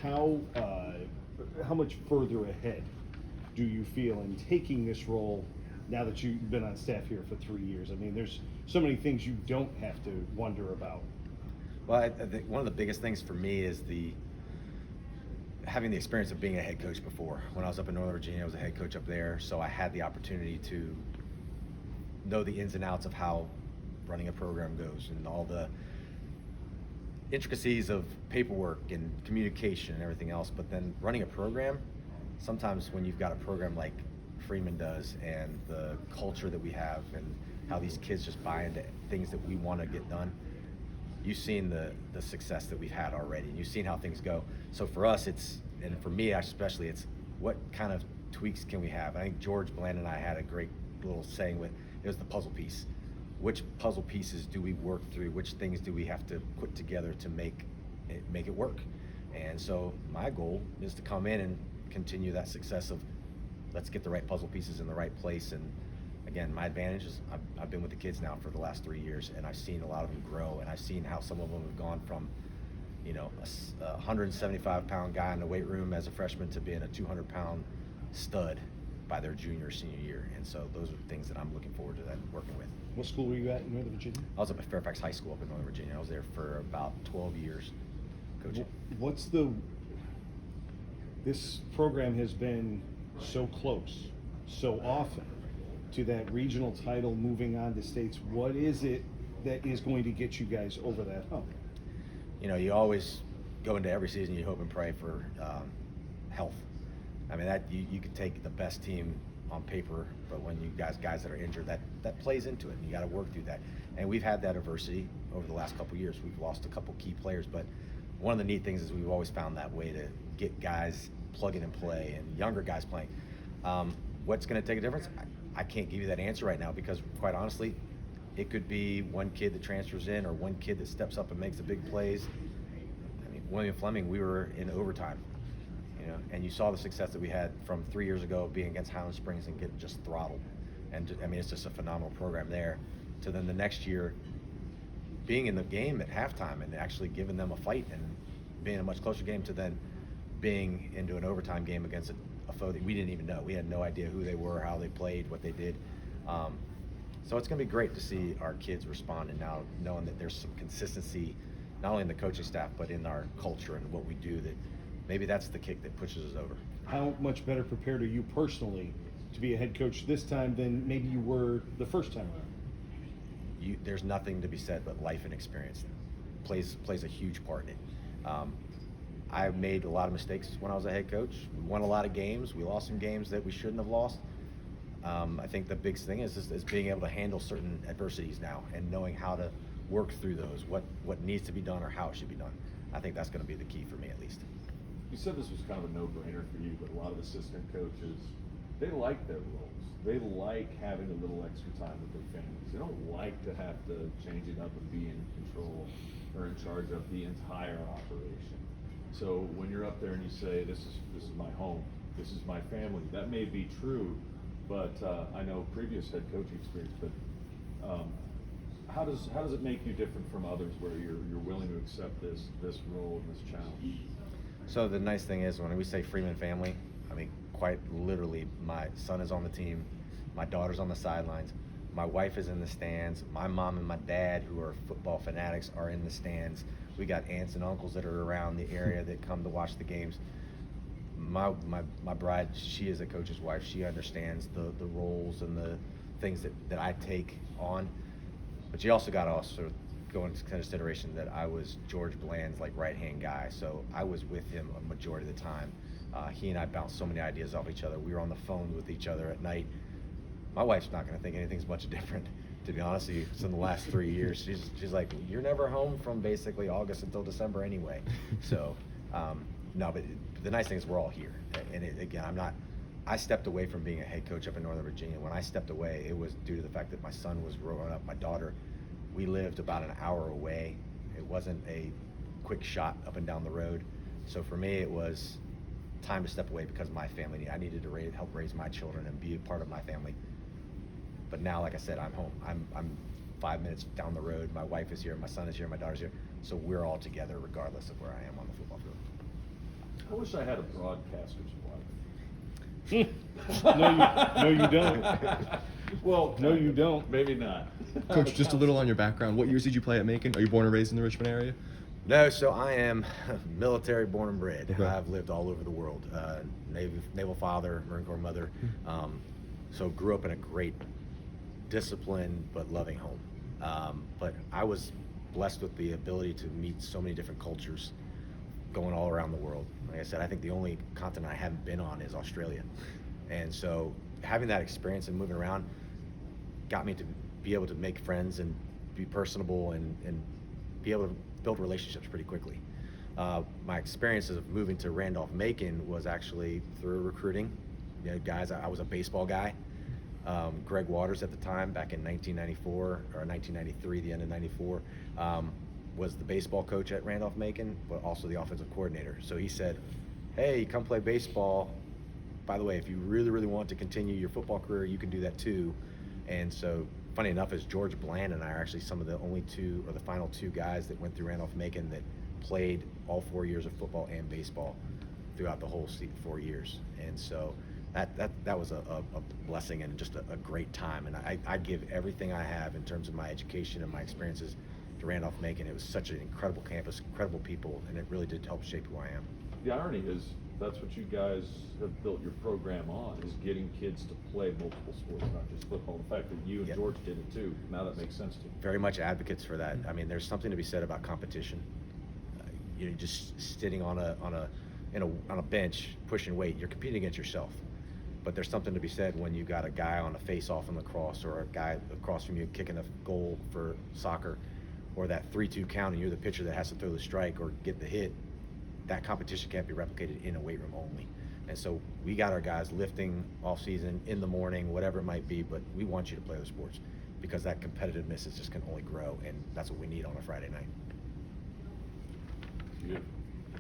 how much further ahead do you feel in taking this role now that you've been on staff here for 3 years? I mean, there's so many things you don't have to wonder about. Well, I think one of the biggest things for me is having the experience of being a head coach before. When I was up in Northern Virginia, I was a head coach up there, so I had the opportunity to know the ins and outs of how running a program goes and all the intricacies of paperwork and communication and everything else. But then running a program, sometimes when you've got a program like Freeman does and the culture that we have and how these kids just buy into things that we want to get done, you've seen the success that we've had already, and you've seen how things go. So for us, and for me especially, it's what kind of tweaks can we have? I think George Bland and I had a great little saying with it was the puzzle piece. Which puzzle pieces do we work through? Which things do we have to put together to make it work? And so my goal is to come in and continue that success of let's get the right puzzle pieces in the right place. And again, my advantage is I've been with the kids now for the last 3 years, and I've seen a lot of them grow, and I've seen how some of them have gone from, you know, a 175-pound guy in the weight room as a freshman to being a 200-pound stud by their junior or senior year. And so those are things that I'm looking forward to working with. What school were you at in Northern Virginia? I was up at Fairfax High School up in Northern Virginia. I was there for about 12 years coaching. This program has been so close, so often, to that regional title moving on to states. What is it that is going to get you guys over that hump? You know, you always go into every season, you hope and pray for health. I mean, that you could take the best team on paper, but when you guys that are injured, that plays into it, and you got to work through that. And we've had that adversity over the last couple of years. We've lost a couple key players, but one of the neat things is we've always found that way to get guys plug in and play, and younger guys playing. What's going to take a difference? I can't give you that answer right now, because quite honestly, it could be one kid that transfers in or one kid that steps up and makes the big plays. I mean, William Fleming, we were in overtime, you know, and you saw the success that we had from 3 years ago being against Highland Springs and getting just throttled. And I mean, it's just a phenomenal program there. To then the next year being in the game at halftime and actually giving them a fight and being a much closer game, to then being into an overtime game against a foe that we didn't even know. We had no idea who they were, how they played, what they did. So it's going to be great to see our kids respond, and now knowing that there's some consistency, not only in the coaching staff, but in our culture and what we do, that maybe that's the kick that pushes us over. How much better prepared are you personally to be a head coach this time than maybe you were the first time around? There's nothing to be said but life and experience plays a huge part in it. I made a lot of mistakes when I was a head coach. We won a lot of games. We lost some games that we shouldn't have lost. I think the big thing is being able to handle certain adversities now and knowing how to work through those, what needs to be done or how it should be done. I think that's going to be the key for me, at least. You said this was kind of a no-brainer for you, but a lot of assistant coaches, they like their roles. They like having a little extra time with their families. They don't like to have to change it up and be in control or in charge of the entire operation. So when you're up there and you say, this is my home, this is my family, that may be true, but I know previous head coaching experience, but how does it make you different from others where you're willing to accept this role and this challenge? So the nice thing is, when we say Freeman family, I mean, quite literally, my son is on the team, my daughter's on the sidelines, my wife is in the stands, my mom and my dad, who are football fanatics, are in the stands. We got aunts and uncles that are around the area that come to watch the games. My bride, she is a coach's wife. She understands the roles and the things that I take on. But you also got to also go into consideration that I was George Bland's right-hand guy, so I was with him a majority of the time. He and I bounced so many ideas off each other. We were on the phone with each other at night. My wife's not going to think anything's much different, to be honest with you. It's in the last 3 years. She's like, you're never home from basically August until December anyway. So, no, but the nice thing is we're all here. And again, I stepped away from being a head coach up in Northern Virginia. When I stepped away, it was due to the fact that my son was growing up. My daughter, we lived about an hour away. It wasn't a quick shot up and down the road. So for me, it was time to step away because of my family. I needed to help raise my children and be a part of my family. But now, like I said, I'm home. I'm 5 minutes down the road. My wife is here, my son is here, my daughter's here. So we're all together regardless of where I am on the football field. I wish I had a broadcaster's wife. No, you don't. Well, No, you don't. Maybe not. Coach, just a little on your background. What years did you play at Macon? Are you born and raised in the Richmond area? No, so I am military born and bred. Okay. I've lived all over the world. Naval father, Marine Corps mother. So grew up in a great, disciplined but loving home. But I was blessed with the ability to meet so many different cultures going all around the world. Like I said, I think the only continent I haven't been on is Australia. And so having that experience and moving around got me to be able to make friends and be personable and be able to build relationships pretty quickly. My experiences of moving to Randolph-Macon was actually through recruiting. You know, guys, I was a baseball guy. Greg Waters at the time, back in 1994 or 1993, the end of '94, was the baseball coach at Randolph-Macon, but also the offensive coordinator. So he said, "Hey, come play baseball. By the way, if you really, really want to continue your football career, you can do that too." And so, funny enough, is George Bland and I are actually some of the only two, or the final two guys that went through Randolph-Macon that played all 4 years of football and baseball throughout the whole 4 years. And so that was a blessing and just a great time. And I'd give everything I have in terms of my education and my experiences to Randolph-Macon. It was such an incredible campus, incredible people, and it really did help shape who I am. The irony is that's what you guys have built your program on, is getting kids to play multiple sports, not just football. The fact that you and Yep. George did it too, now that makes sense to me. Very much advocates for that. I mean, there's something to be said about competition. You know, just sitting on a bench pushing weight, you're competing against yourself. But there's something to be said when you got a guy on a face-off in lacrosse, or a guy across from you kicking a goal for soccer, or that 3-2 count, and you're the pitcher that has to throw the strike or get the hit. That competition can't be replicated in a weight room only. And so we got our guys lifting off season, in the morning, whatever it might be, but we want you to play the sports, because that competitiveness is just can only grow, and that's what we need on a Friday night. Beautiful.